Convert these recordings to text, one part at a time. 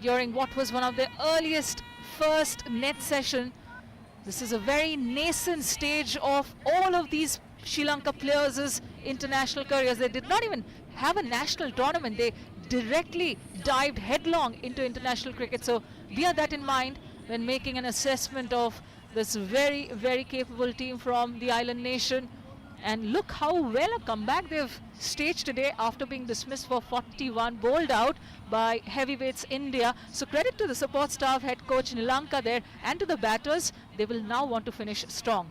during what was one of the earliest first net session. This is a very nascent stage of all of these Sri Lanka players' international careers. They did not even have a national tournament. They directly dived headlong into international cricket. So bear that in mind when making an assessment of this very, very capable team from the island nation. And look how well a comeback they've staged today after being dismissed for 41, bowled out by heavyweights India. So credit to the support staff, head coach Nilanka there, and to the batters. They will now want to finish strong.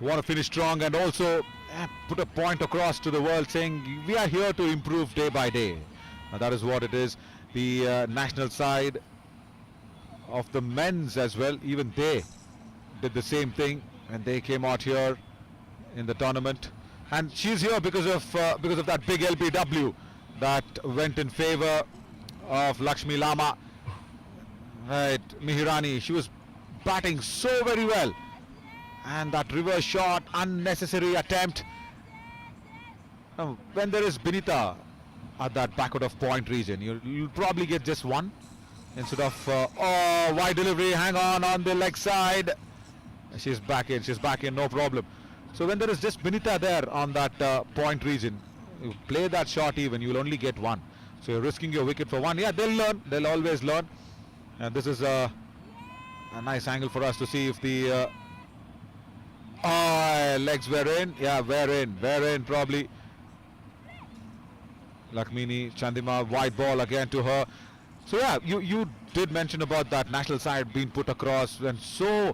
Want to finish strong and also put a point across to the world saying we are here to improve day by day. That is what it is. The national side of the men's as well, even they did the same thing. And they came out here in the tournament, and she's here because of that big LBW that went in favor of Lakshmi Lama. Right, Mihirani, she was batting so very well, and that reverse shot, unnecessary attempt. Now, when there is Binita at that backward of point region, you'll probably get just one instead of wide delivery. Hang on the leg side. She's back in, no problem. So when there is just Binita there on that point region, you play that shot even, you will only get one. So you're risking your wicket for one. Yeah, they'll learn, they'll always learn. And this is a nice angle for us to see if the legs were in. Yeah, were in probably. Lakmini, Chandima, wide ball again to her. So yeah, you did mention about that national side being put across, and so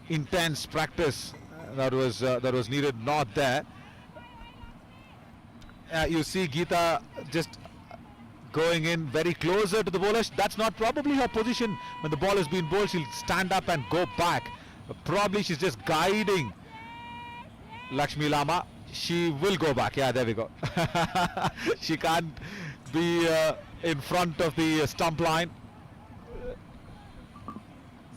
intense practice that was needed, not there. You see Geeta just going in very closer to the bowler. That's not probably her position. When the ball has been bowled, she'll stand up and go back. Probably she's just guiding Lakshmi Lama. She will go back. Yeah, there we go. She can't be in front of the stump line.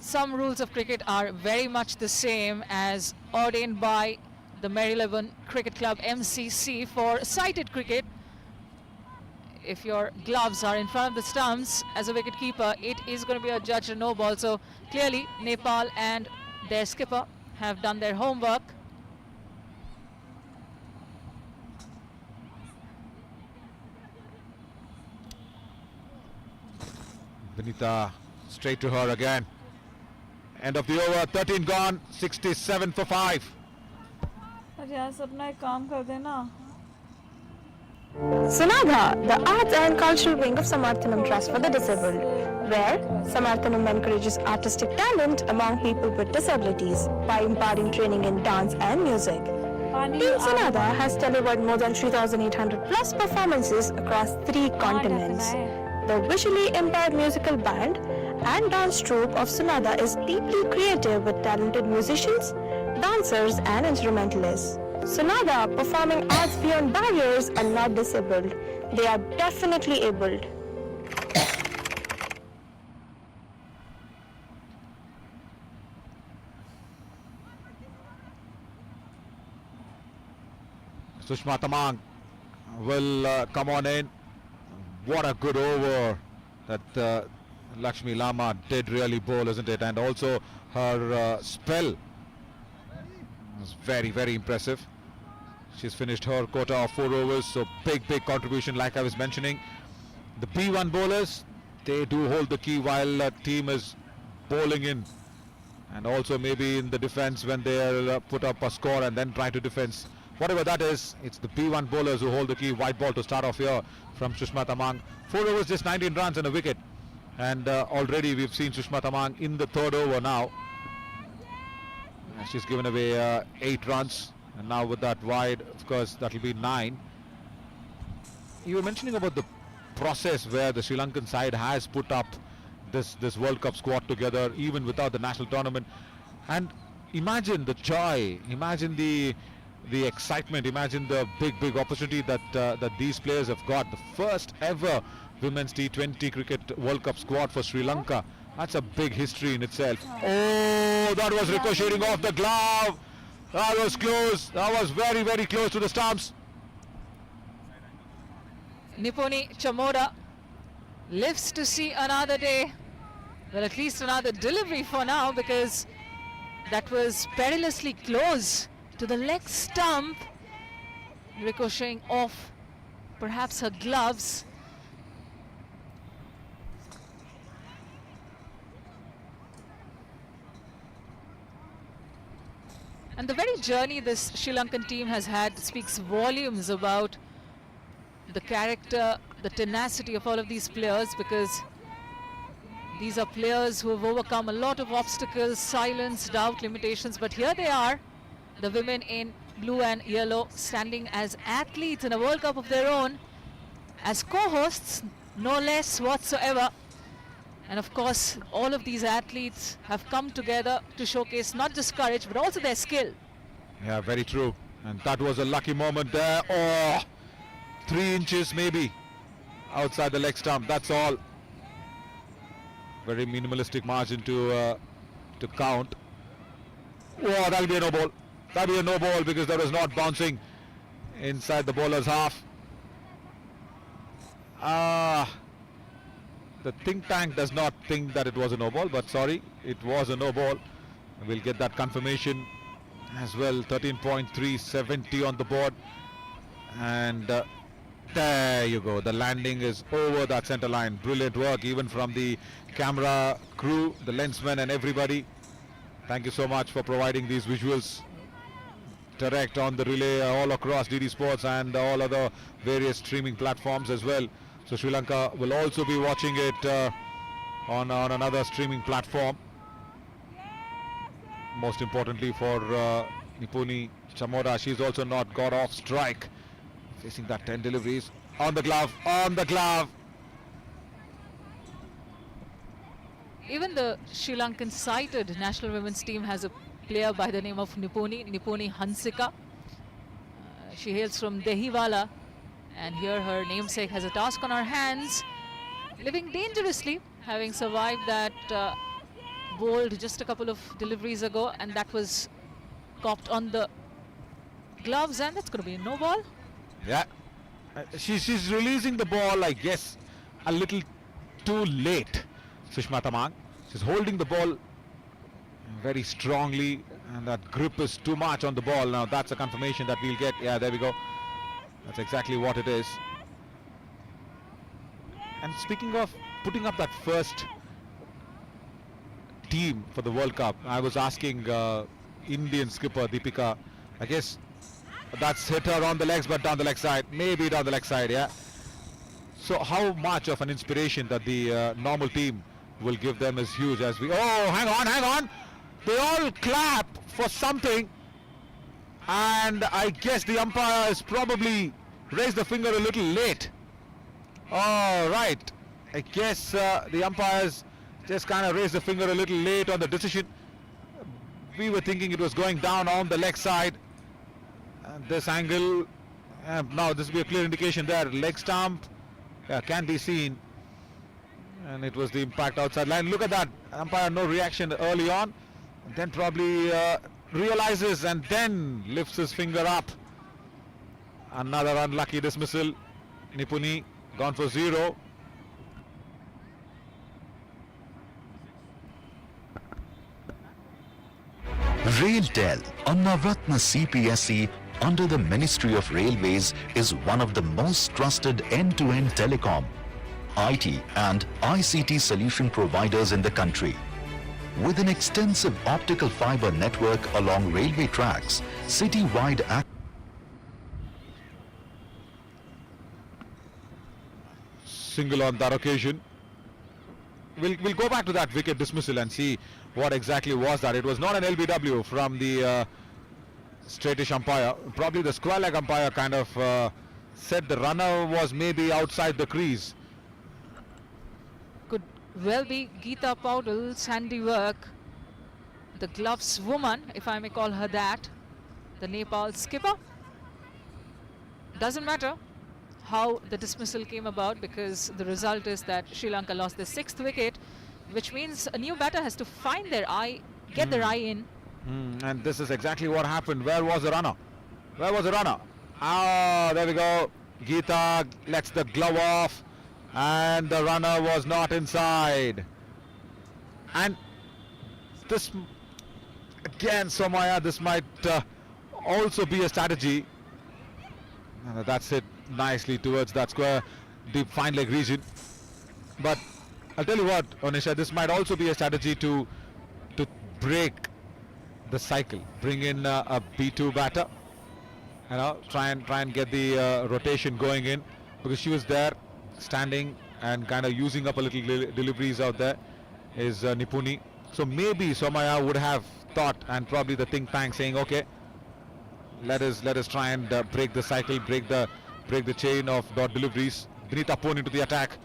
Some rules of cricket are very much the same as ordained by the Marylebone Cricket Club MCC for sighted cricket. If your gloves are in front of the stumps as a wicketkeeper, it is going to be a judge and no ball. So clearly Nepal and their skipper have done their homework. Binita straight to her again. End of the over, 13 gone, 67 for 5. Sunadha, the arts and cultural wing of Samarthanam Trust for the Disabled, where Samarthanam encourages artistic talent among people with disabilities by imparting training in dance and music. Team Sunadha has delivered more than 3,800 plus performances across 3 continents. The visually impaired musical band and dance troupe of Sunadha is deeply creative with talented musicians, dancers and instrumentalists. Sunadha, performing arts beyond barriers, are not disabled. They are definitely abled. Sushma Tamang will come on in. What a good over that Lakshmi Lama did really bowl, isn't it? And also her spell was very, very impressive. She's finished her quota of 4 overs, so big contribution. Like I was mentioning, the B1 bowlers, they do hold the key while a team is bowling in, and also maybe in the defense when they'll put up a score and then try to defense. Whatever that is, it's the B1 bowlers who hold the key. White ball to start off here from Sushma Tamang. 4 overs, just 19 runs and a wicket. And already we've seen Sushma Tamang in the 3rd over now. She's given away 8 runs. And now with that wide, of course, that'll be 9. You were mentioning about the process where the Sri Lankan side has put up this World Cup squad together, even without the national tournament. And imagine the joy, imagine the excitement, imagine the big opportunity that these players have got. The first ever Women's T20 Cricket World Cup squad for Sri Lanka. That's a big history in itself. Oh, that was ricocheting off the glove. That was close. That was very, very close to the stumps. Niponi Chamora lives to see another day. Well, at least another delivery for now, because that was perilously close to the leg stump, ricocheting off perhaps her gloves. And the very journey this Sri Lankan team has had speaks volumes about the character, the tenacity of all of these players, because these are players who have overcome a lot of obstacles, silence, doubt, limitations. But here they are, the women in blue and yellow, standing as athletes in a World Cup of their own, as co-hosts, no less whatsoever. And of course, all of these athletes have come together to showcase not just courage, but also their skill. Yeah, very true. And that was a lucky moment there. Oh, 3 inches maybe outside the leg stump. That's all. Very minimalistic margin to count. Oh, that'll be a no ball. That'll be a no ball because that was not bouncing inside the bowler's half. The think tank does not think that it was a no ball, but sorry, it was a no ball. We'll get that confirmation as well. 13.370 on the board, and there you go. The landing is over that center line. Brilliant work even from the camera crew, the lensmen and everybody. Thank you so much for providing these visuals direct on the relay all across DD Sports and all other various streaming platforms as well. So Sri Lanka will also be watching it on another streaming platform. Most importantly for Nipuni Chamoda, she's also not got off strike. Facing that 10 deliveries. On the glove, on the glove. Even the Sri Lankan sighted national women's team has a player by the name of Nipuni Hansika. She hails from Dehiwala, and here her namesake has a task on her hands, living dangerously, having survived that bowled just a couple of deliveries ago, and that was copped on the gloves, and that's going to be a no ball. Yeah, she's releasing the ball, I guess, a little too late. Sushma Tamang, she's holding the ball very strongly, and that grip is too much on the ball. Now that's a confirmation that we'll get. Yeah, there we go. That's exactly what it is. And speaking of putting up that first team for the World Cup, I was asking Indian skipper Deepika, I guess that's hit her on the legs, but down the leg side, maybe down the leg side, yeah. So how much of an inspiration that the normal team will give them is huge as we... Oh, hang on. They all clap for something. And I guess the umpire has probably raised the finger a little late. All right. I guess the umpires just kind of raised the finger a little late on the decision. We were thinking it was going down on the leg side. And this angle, now this will be a clear indication there. Leg stump can be seen. And it was the impact outside line. Look at that. Umpire no reaction early on. And then probably realizes and then lifts his finger up. Another unlucky dismissal. Nipuni gone for 0. RailTel, a Navratna CPSE under the Ministry of Railways, is one of the most trusted end-to-end telecom, IT and ICT solution providers in the country. With an extensive optical fiber network along railway tracks, city-wide access Single on that occasion. We'll go back to that wicket dismissal and see what exactly was that. It was not an LBW from the straightish umpire. Probably the square leg umpire kind of said the runner was maybe outside the crease. Could well be Geeta Paudal's handiwork. The gloves woman, if I may call her that, the Nepal skipper. Doesn't matter how the dismissal came about, because the result is that Sri Lanka lost their 6th wicket, which means a new batter has to find their eye, get their eye in. And this is exactly what happened. Where was the runner? Where was the runner? Ah, there we go. Geeta lets the glove off. and the runner was not inside. And this again, Somaya, this might also be a strategy. And that's it nicely towards that square, deep fine leg region. But I'll tell you what, Onisha, this might also be a strategy to break the cycle, bring in a B2 batter, you know, try and get the rotation going in, because she was there standing and kind of using up a little deliveries out there is Nipuni. So maybe Somaya would have thought, and probably the think tank saying, okay, let us try and break the cycle, break the chain of dot deliveries. Binita Pone into the attack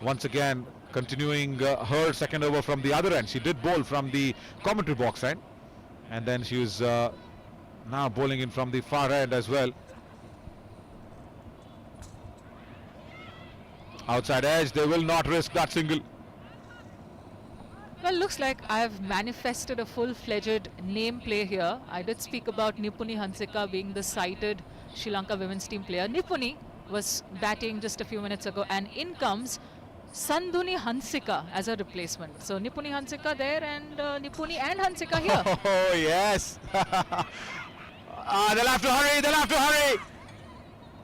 once again, continuing her second over from the other end. She did bowl from the commentary box end, and then she was now bowling in from the far end as well. Outside edge, they will not risk that single. Well, looks like I've manifested a full-fledged name play here. I did speak about Nipuni Hansika being the cited Sri Lanka women's team player. Nipuni was batting just a few minutes ago, and in comes Sandhuni Hansika as a replacement. So Nipuni Hansika there, and Nipuni and Hansika here. Oh yes. They'll have to hurry, they'll have to hurry.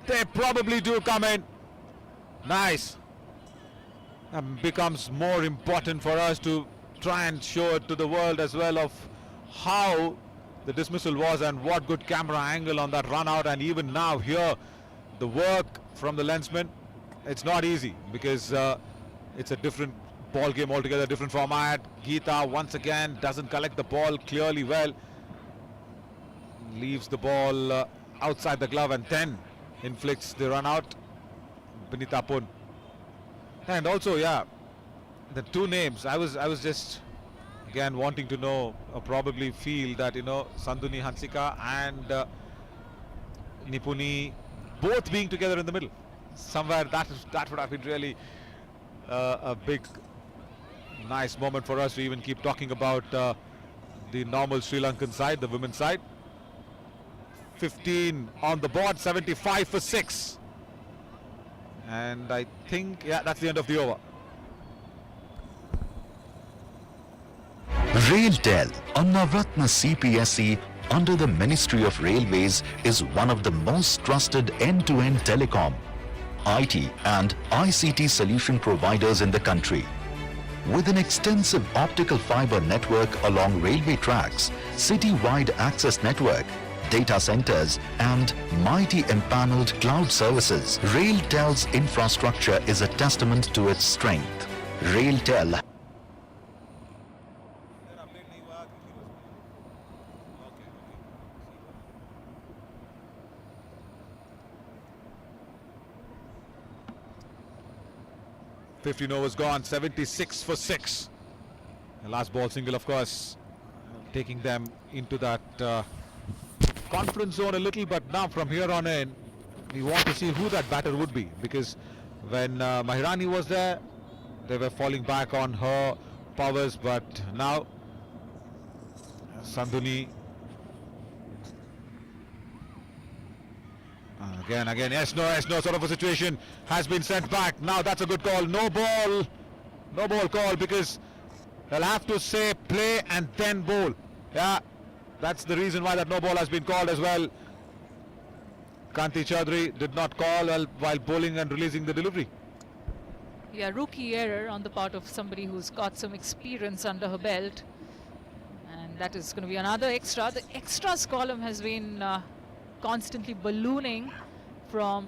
They probably do come in. Nice. Becomes more important for us to try and show it to the world as well of how the dismissal was and what good camera angle on that run out. And even now here, the work from the lensman, it's not easy, because it's a different ball game altogether, different format. Geeta once again doesn't collect the ball clearly well, leaves the ball outside the glove, and then inflicts the run out. Binita Pone. And also, yeah, the two names, I was just again wanting to know, or probably feel that, you know, Sandhuni Hansika and Nipuni both being together in the middle. Somewhere that would have been really a big, nice moment for us to even keep talking about the normal Sri Lankan side, the women's side. 15 on the board, 75 for 6. And I think, yeah, that's the end of the over. RailTel, a Navratna CPSE under the Ministry of Railways, is one of the most trusted end-to-end telecom, IT and ICT solution providers in the country. With an extensive optical fiber network along railway tracks, city-wide access network, data centers and mighty empaneled cloud services, RailTel's infrastructure is a testament to its strength. RailTel 15 overs gone, 76 for 6. The last ball single, of course, taking them into that confidence zone a little. But now from here on in, we want to see who that batter would be, because when Mahirani was there, they were falling back on her powers. But now Sandhuni again, yes, no, sort of a situation has been sent back. Now that's a good call. No ball call, because they'll have to say play and then bowl. Yeah, that's the reason why that no ball has been called as well. Kanti Chaudhary did not call while bowling and releasing the delivery. Yeah, rookie error on the part of somebody who's got some experience under her belt. And that is going to be another extra. The extras column has been constantly ballooning from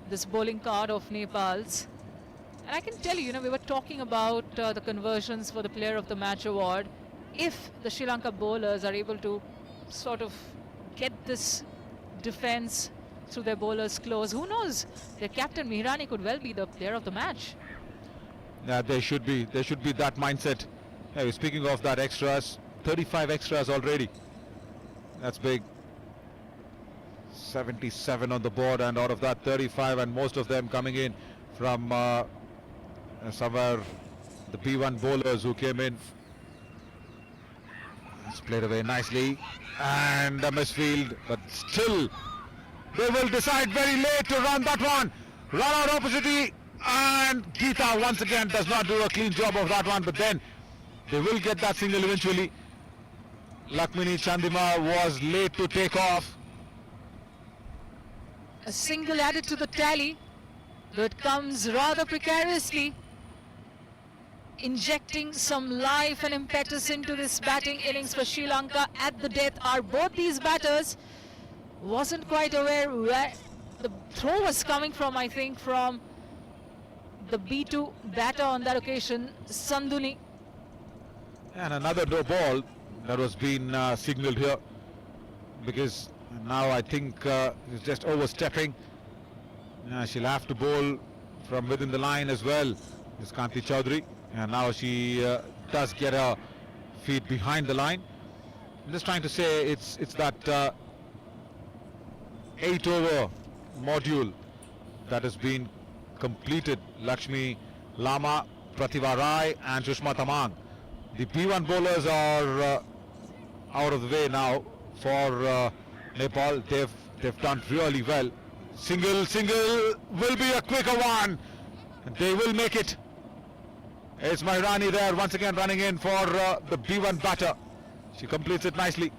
this bowling card of Nepal's. And I can tell you, we were talking about the conversions for the Player of the Match award. If the Sri Lanka bowlers are able to sort of get this defense through their bowlers close, who knows? Their captain Mahirani could well be the Player of the Match. Yeah, there should be that mindset. Hey, speaking of that, extras, 35 extras already. That's big. 77 on the board, and out of that 35, and most of them coming in from somewhere the B1 bowlers who came in. It's played away nicely, and a misfield, but still they will decide very late to run that one. Run out opportunity, And Geeta once again does not do a clean job of that one, but then they will get that single eventually. Lakshmini Chandima was late to take off. A single added to the tally, but it comes rather precariously, injecting some life and impetus into this batting innings for Sri Lanka. At the death are both these batters. Wasn't quite aware where the throw was coming from, I think, from the B2 batter on that occasion, Sanduni. And another no ball that was being signalled here, because now I think it's just overstepping. She'll have to bowl from within the line as well, is Kanti Chaudhary, and now she does get her feet behind the line. I'm just trying to say it's that 8-over module that has been completed. Lakshmi Lama, Pratibha Rai and Sushma Tamang. The B1 bowlers are out of the way now for Nepal. They've done really well. Single will be a quicker one. They will make it. It's Maharani there once again running in for the B1 batter. She completes it nicely.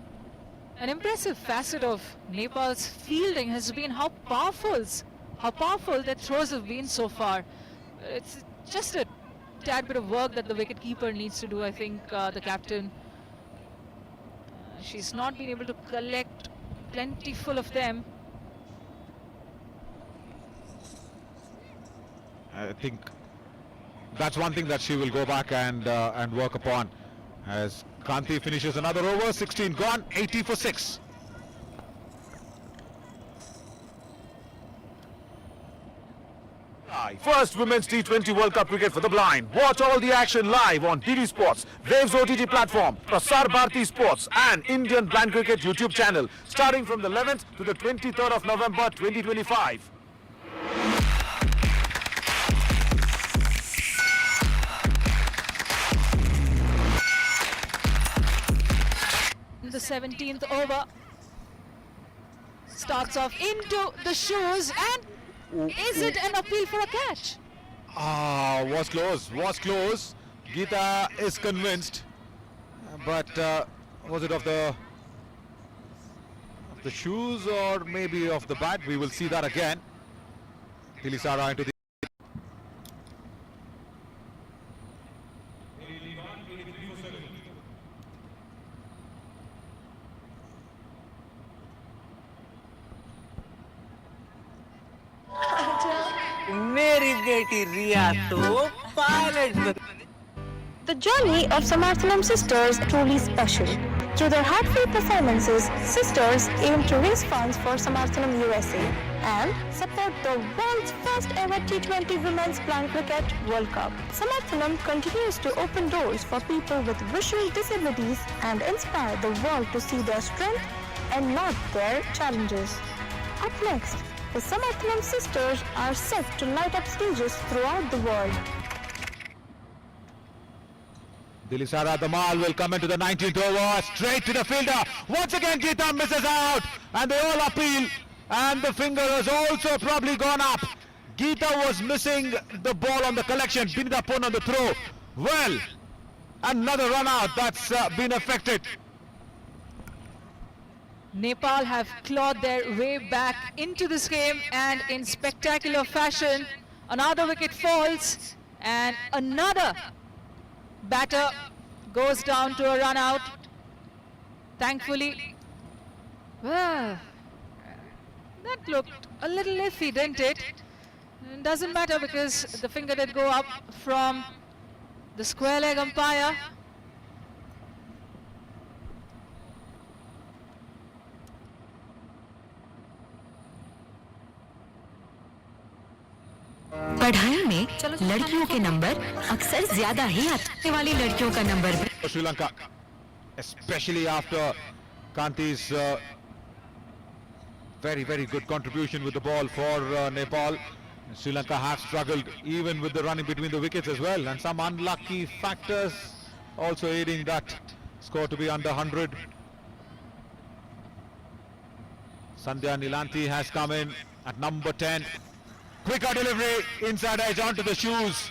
An impressive facet of Nepal's fielding has been how powerful their throws have been so far. It's just a tad bit of work that the wicketkeeper needs to do, I think, the captain. She's not been able to collect plentiful of them. I think that's one thing that she will go back and work upon as Kanti finishes another over. 16 gone, 80 for 6. First Women's T20 World Cup cricket for the blind. Watch all the action live on DD Sports, Waves OTT platform, Prasar Bharati Sports and Indian Blind Cricket YouTube channel starting from the 11th to the 23rd of November 2025. The 17th over starts off into the shoes, and is it an appeal for a catch? Was close. Geeta is convinced, but was it of the shoes or maybe of the bat? We will see that again. Tilisara into the मेरी बेटी रिया तो pilot The journey of Samarthanam sisters is truly special. Through their heartfelt performances, sisters aim to raise funds for Samarthanam USA and support the world's first ever T20 Women's Blind Cricket World Cup. Samarthanam continues to open doors for people with visual disabilities and inspire the world to see their strength and not their challenges. Up next, the Samarthanam sisters are set to light up stages throughout the world. Tilisara Damal will come into the 19th over, straight to the fielder. Once again Geeta misses out and they all appeal, and the finger has also probably gone up. Geeta was missing the ball on the collection, Binita Pon on the throw. Well, another run out that's been affected. Nepal have clawed their way back into this game, and in spectacular fashion another wicket falls and another batter goes down to a run out. Thankfully, well, that looked a little iffy, didn't it? It doesn't matter because the finger did go up from the square leg umpire. पढ़ाई में लड़कियों के number अक्सर ज्यादा ही आने वाली लड़कियों का नंबर भी Sri Lanka, especially after Kanti's very good contribution with the ball for Nepal. Sri Lanka have struggled even with the running between the wickets as well, and some unlucky factors also aiding that score to be under 100. Sandhya Nilanthi has come in at number 10. Quicker delivery, inside edge onto the shoes.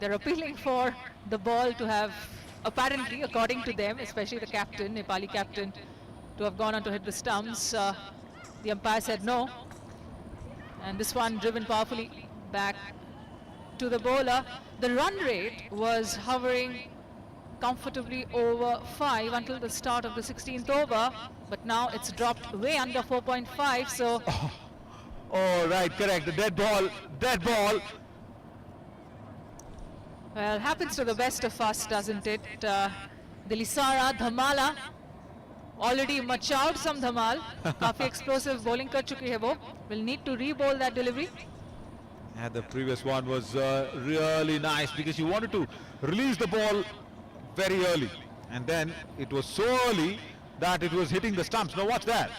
They're appealing for the ball to have, apparently, according to them, especially the captain, Nepali captain, to have gone on to hit the stumps. The umpire said no. And this one driven powerfully back to the bowler. The run rate was hovering comfortably over 5 until the start of the 16th over, but now it's dropped way under 4.5, so Oh, right, correct. The dead ball, dead ball. well, happens to the best of us, doesn't it? Dilisara Dhamala already machowed some dhamal. Kafi explosive bowling kar chuki hai wo. Will need to re-bowl that delivery. And the previous one was really nice because he wanted to release the ball very early, and then it was so early that it was hitting the stumps. Now watch that.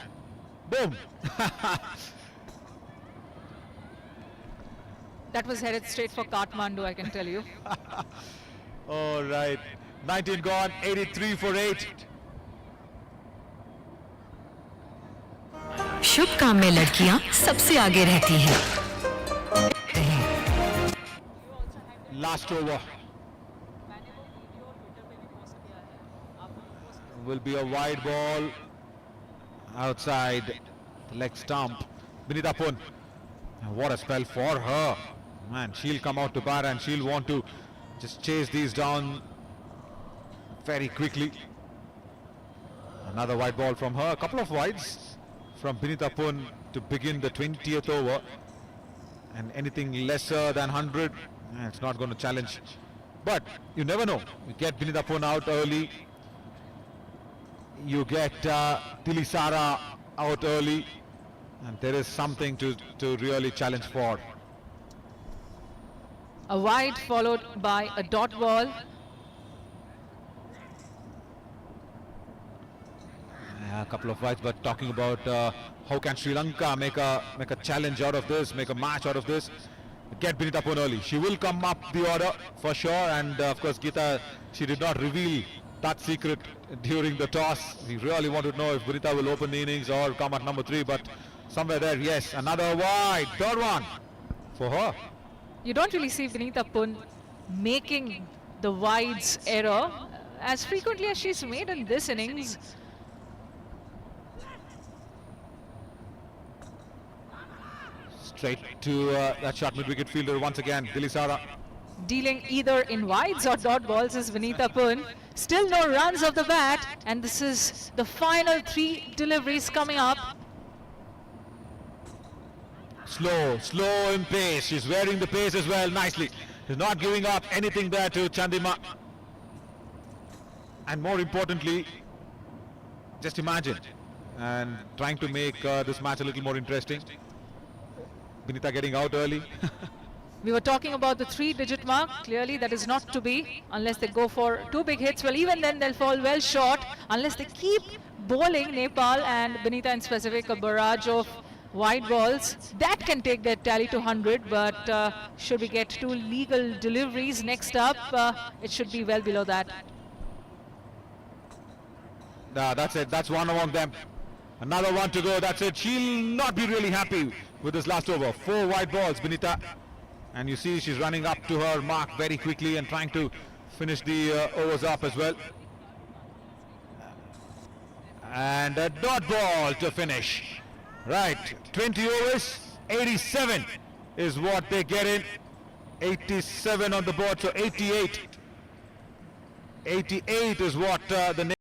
Boom. That was headed straight for Kathmandu, I can tell you. All right. 19 gone, 83 for 8. शुभ काम में लड़कियां सबसे आगे रहती हैं। Last over. Will be a wide ball outside the leg stump. Vinita Pun. And what a spell for her. Man, she'll come out to bat and she'll want to just chase these down very quickly. Another wide ball from her. A couple of wides from Vinita Pun to begin the 20th over. And anything lesser than 100, it's not going to challenge. But you never know. You get Vinita Pun out early. You get Dilisara out early. And there is something to really challenge for. A wide followed by a dot ball. A couple of wides, but talking about how can Sri Lanka make a challenge out of this, make a match out of this. Get Vinita Pun early. She will come up the order for sure, and of course Geeta, she did not reveal that secret during the toss. We really want to know if Vinita will open the innings or come at number 3, but somewhere there, yes, another wide, third one for her. You don't really see Vinita Pun making the wides error as frequently as she's made in this innings. Straight to that shot mid-wicket fielder once again, Dilisara. Dealing either in wides or dot balls is Vinita Pun. Still no runs off the bat, and this is the final 3 deliveries coming up. Slow in pace. She's wearing the pace as well nicely. She's not giving up anything there to Chandima. And more importantly, just imagine, and trying to make this match a little more interesting. Vinita getting out early. We were talking about the 3-digit mark. Clearly that is not to be unless they go for 2 big hits. Well, even then they'll fall well short unless they keep bowling, Nepal and Vinita in specific, a barrage of wide balls. That can take their tally to 100, but should we get 2 legal deliveries next up, it should be well below that. That's it. That's one among them. Another one to go. That's it. She'll not be really happy with this last over. 4 wide balls, Vinita. And you see she's running up to her mark very quickly and trying to finish the overs up as well. And a dot ball to finish. Right, 20 overs, 87 is what they get in. 87 on the board, so 88. 88 is what the